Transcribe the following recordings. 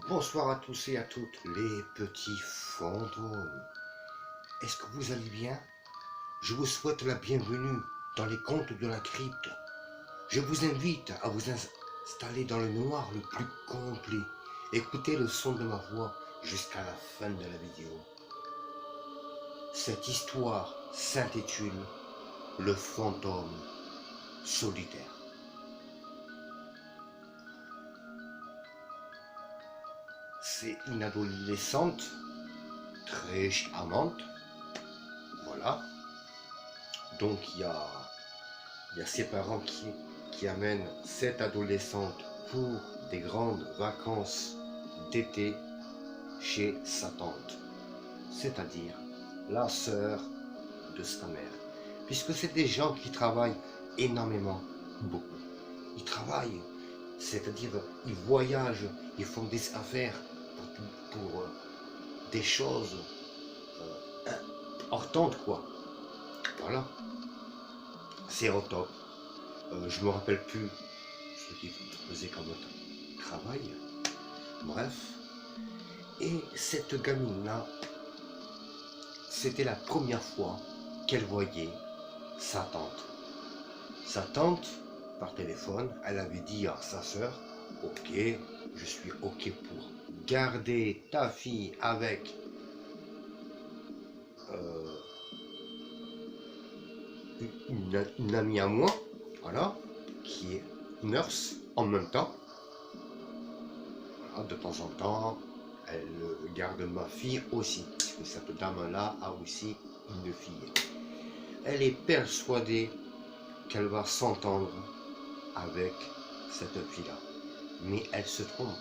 Bonsoir à tous et à toutes les petits fantômes. Est-ce que vous allez bien? Je vous souhaite la bienvenue dans les contes de la crypte. Je vous invite à vous installer dans le noir le plus complet. Écoutez le son de ma voix jusqu'à la fin de la vidéo. Cette histoire s'intitule Le fantôme solitaire. C'est une adolescente très charmante. Voilà. Donc il y a ses parents qui amènent cette adolescente pour des grandes vacances d'été chez sa tante, c'est-à-dire la sœur de sa mère. Puisque c'est des gens qui travaillent énormément, beaucoup. Ils travaillent, c'est-à-dire ils voyagent, ils font des affaires pour des choses importantes, quoi. Voilà. C'est au top. Je me rappelle plus ce qu'ils faisaient comme travail. Bref. Et cette gamine-là, c'était la première fois qu'elle voyait sa tante. Sa tante, par téléphone, elle avait dit à sa sœur, ok, je suis ok pour garder ta fille avec une amie à moi, voilà, qui est nurse en même temps. Voilà, de temps en temps, elle garde ma fille aussi, parce que cette dame-là a aussi une fille. Elle est persuadée qu'elle va s'entendre avec cette fille-là. Mais elle se trompe.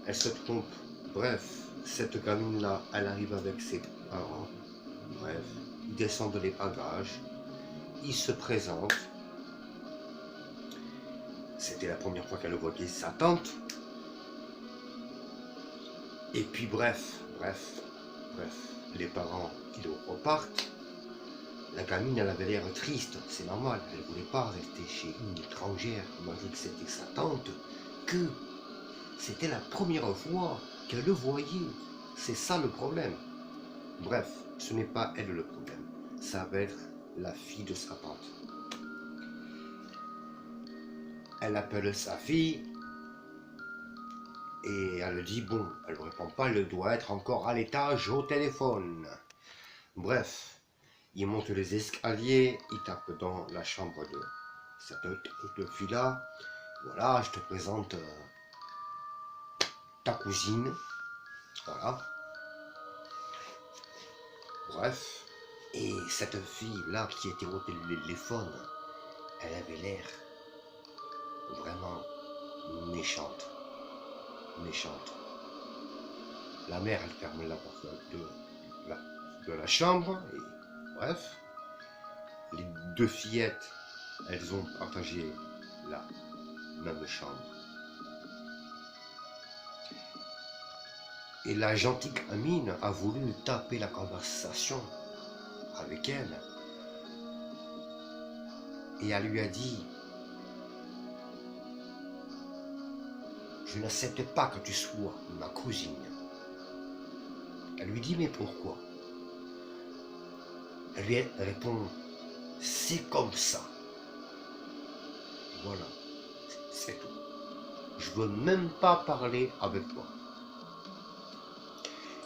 Elle se trompe. Bref, cette gamine-là, elle arrive avec ses parents. Bref, ils descendent les bagages. Ils se présentent. C'était la première fois qu'elle voyait sa tante. Et puis bref, les parents, ils repartent. La gamine, elle avait l'air triste, c'est normal, elle ne voulait pas rester chez une étrangère, malgré que c'était sa tante, que c'était la première fois qu'elle le voyait. C'est ça le problème. Bref, ce n'est pas elle le problème, ça va être la fille de sa tante. Elle appelle sa fille et elle dit bon, elle ne répond pas, elle doit être encore à l'étage au téléphone. Bref. Il monte les escaliers, il tape dans la chambre de cette fille-là. Voilà, je te présente ta cousine. Voilà. Bref. Et cette fille-là qui était au téléphone, elle avait l'air vraiment méchante. Méchante. La mère, elle ferme la porte de la chambre. Et bref. Les deux fillettes, elles ont partagé la même chambre. Et la gentille Amine a voulu taper la conversation avec elle. Et elle lui a dit, je n'accepte pas que tu sois ma cousine. Elle lui dit, mais pourquoi? Elle lui répond, c'est comme ça. Voilà, c'est tout. Je veux même pas parler avec toi.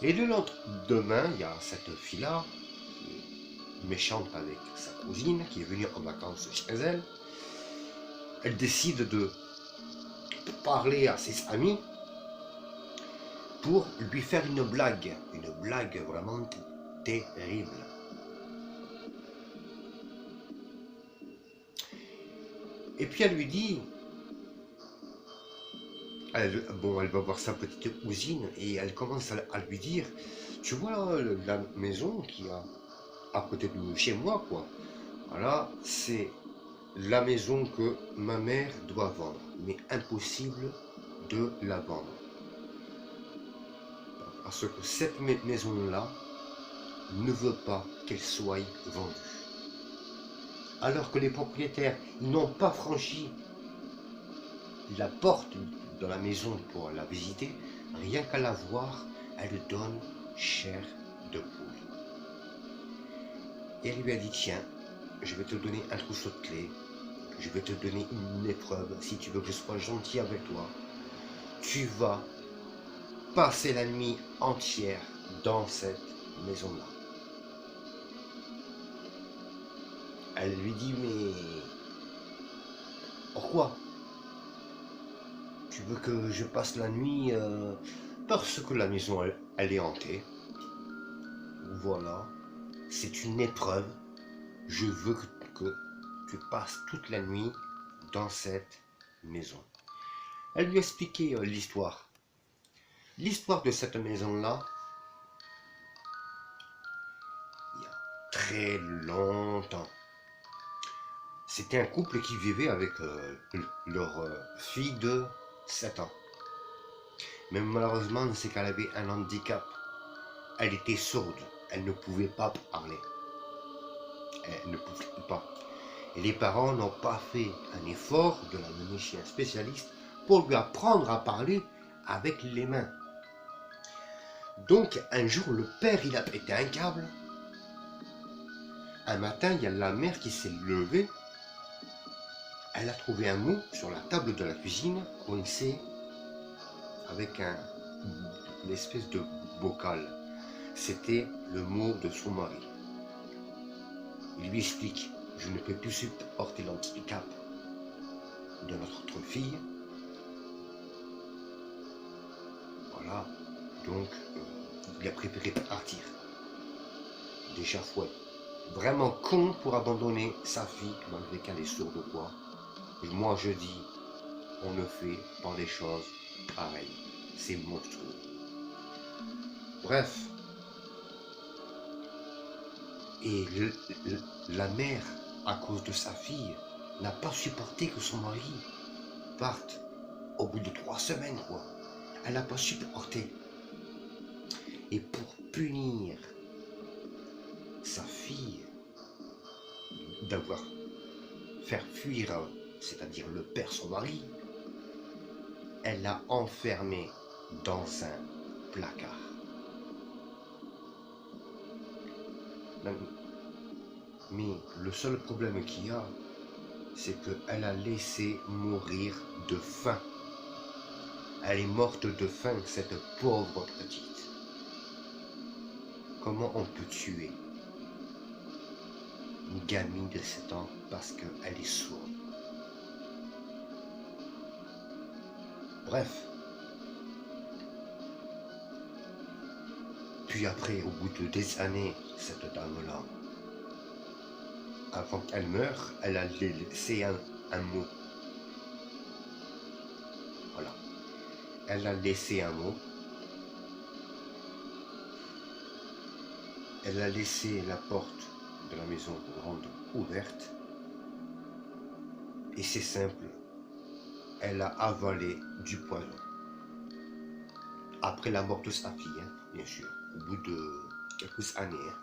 Et le lendemain, il y a cette fille-là, qui est méchante avec sa cousine, qui est venue en vacances chez elle. Elle décide de parler à ses amis pour lui faire une blague vraiment terrible. Et puis elle lui dit, elle va voir sa petite cousine et elle commence à lui dire, tu vois la maison qui a à côté de chez moi, quoi. Voilà, c'est la maison que ma mère doit vendre, mais impossible de la vendre. Parce que cette maison-là ne veut pas qu'elle soit vendue. Alors que les propriétaires n'ont pas franchi la porte dans la maison pour la visiter, rien qu'à la voir, elle donne chair de poule. Et elle lui a dit, tiens, je vais te donner un trousseau de clés, je vais te donner une épreuve, si tu veux que je sois gentil avec toi, tu vas passer la nuit entière dans cette maison-là. Elle lui dit, mais pourquoi? Tu veux que je passe la nuit parce que la maison, elle est hantée. Voilà, c'est une épreuve. Je veux que tu passes toute la nuit dans cette maison. Elle lui a expliqué l'histoire. L'histoire de cette maison-là, il y a très longtemps. C'était un couple qui vivait avec leur fille de 7 ans. Mais malheureusement, c'est qu'elle avait un handicap. Elle était sourde. Elle ne pouvait pas parler. Elle ne pouvait pas. Et les parents n'ont pas fait un effort de la mener chez un spécialiste pour lui apprendre à parler avec les mains. Donc un jour, le père, il a pété un câble. Un matin, il y a la mère qui s'est levée. Elle a trouvé un mot sur la table de la cuisine, coincé avec une espèce de bocal. C'était le mot de son mari. Il lui explique, je ne peux plus supporter l'handicap de notre fille. Voilà, donc il a préféré partir. Déjà fouet. Vraiment con pour abandonner sa fille, malgré qu'elle est sourde ou quoi. Moi je dis, on ne fait pas les choses pareilles. C'est monstrueux. Bref. Et la mère, à cause de sa fille, n'a pas supporté que son mari parte au bout de 3 semaines, quoi. Elle n'a pas supporté. Et pour punir sa fille d'avoir fait fuir, c'est-à-dire le père, son mari, elle l'a enfermé dans un placard. Mais le seul problème qu'il y a, c'est qu'elle a laissé mourir de faim. Elle est morte de faim, cette pauvre petite. Comment on peut tuer une gamine de 7 ans parce qu'elle est sourde? Bref. Puis après, au bout de des années, cette dame-là, avant qu'elle meure, elle a laissé un mot. Voilà. Elle a laissé un mot. Elle a laissé la porte de la maison grande ouverte. Et c'est simple. Elle a avalé du poison. Après la mort de sa fille, hein, bien sûr. Au bout de quelques années. Hein.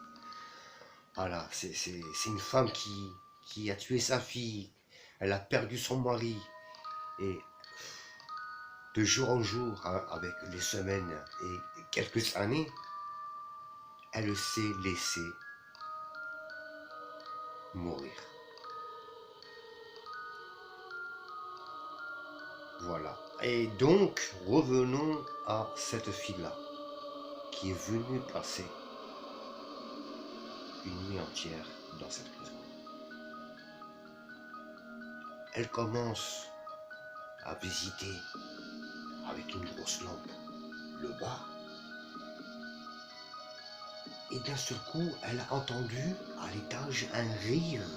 Voilà, c'est une femme qui a tué sa fille. Elle a perdu son mari. Et de jour en jour, avec les semaines et quelques années, elle s'est laissée mourir. Voilà. Et donc, revenons à cette fille-là, qui est venue passer une nuit entière dans cette maison. Elle commence à visiter avec une grosse lampe le bas. Et d'un seul coup, elle a entendu à l'étage un rire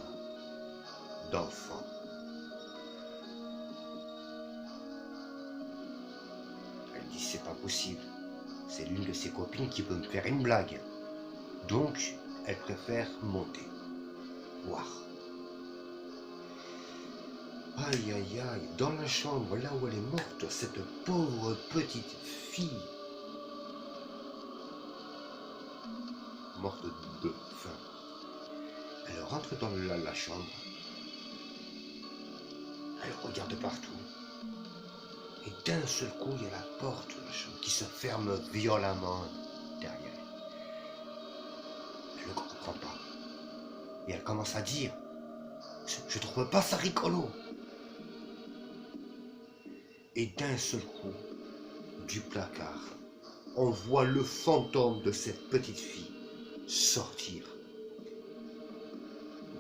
d'enfant. Elle dit, c'est pas possible. C'est l'une de ses copines qui veut me faire une blague. Donc, elle préfère monter, voir. Aïe, aïe, aïe, dans la chambre, là où elle est morte, cette pauvre petite fille, morte de faim, elle rentre dans la chambre, elle regarde partout, Et d'un seul coup, il y a la porte de la chambre qui se ferme violemment derrière elle. Elle ne comprend pas. Et elle commence à dire, je trouve pas ça rigolo. Et d'un seul coup, du placard, on voit le fantôme de cette petite fille sortir.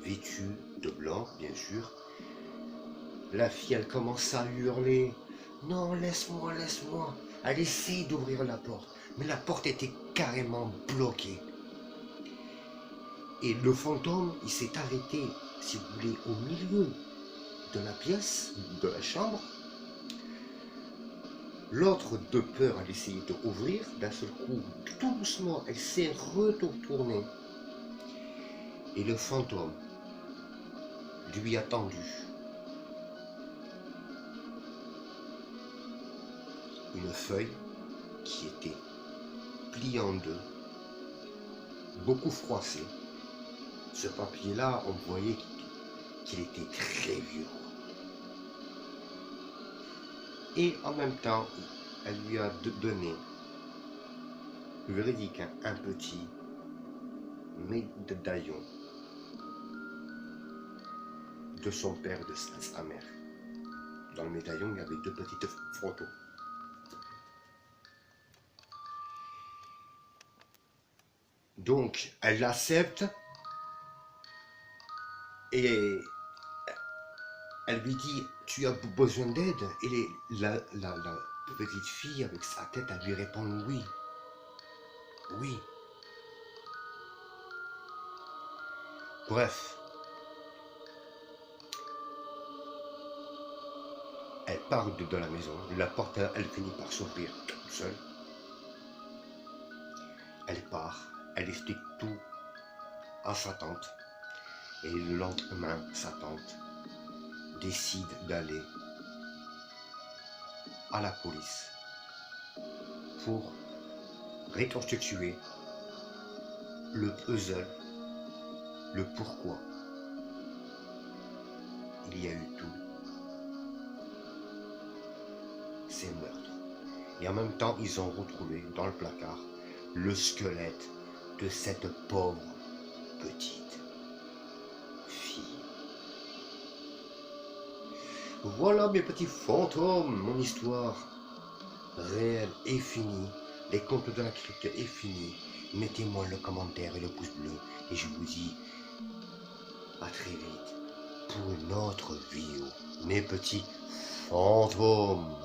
Vêtue de blanc, bien sûr. La fille, elle commence à hurler. Non, laisse-moi, laisse-moi. Elle essaye d'ouvrir la porte, mais la porte était carrément bloquée. Et le fantôme, il s'est arrêté, si vous voulez, au milieu de la pièce, de la chambre. L'autre, de peur, elle essayait d'ouvrir. D'un seul coup, tout doucement, elle s'est retournée. Et le fantôme lui a tendu une feuille qui était pliée en deux, beaucoup froissée. Ce papier-là, on voyait qu'il était très vieux. Et en même temps, elle lui a donné, véridique, un petit médaillon de son père, de sa mère. Dans le médaillon, il y avait deux petites photos. Donc, elle l'accepte et elle lui dit, tu as besoin d'aide? Et la petite fille, avec sa tête, elle lui répond, oui, oui. Bref, elle part de la maison, la porte, elle finit par s'ouvrir toute seule. Elle part, elle explique tout à sa tante. Et le lendemain, sa tante décide d'aller à la police pour reconstituer le puzzle, le pourquoi il y a eu tous ces meurtres. Et en même temps, ils ont retrouvé dans le placard le squelette de cette pauvre petite fille. Voilà mes petits fantômes, mon histoire réelle est finie. Les contes de la crypte est fini. Mettez-moi le commentaire et le pouce bleu. Et je vous dis à très vite pour une autre vidéo. Mes petits fantômes.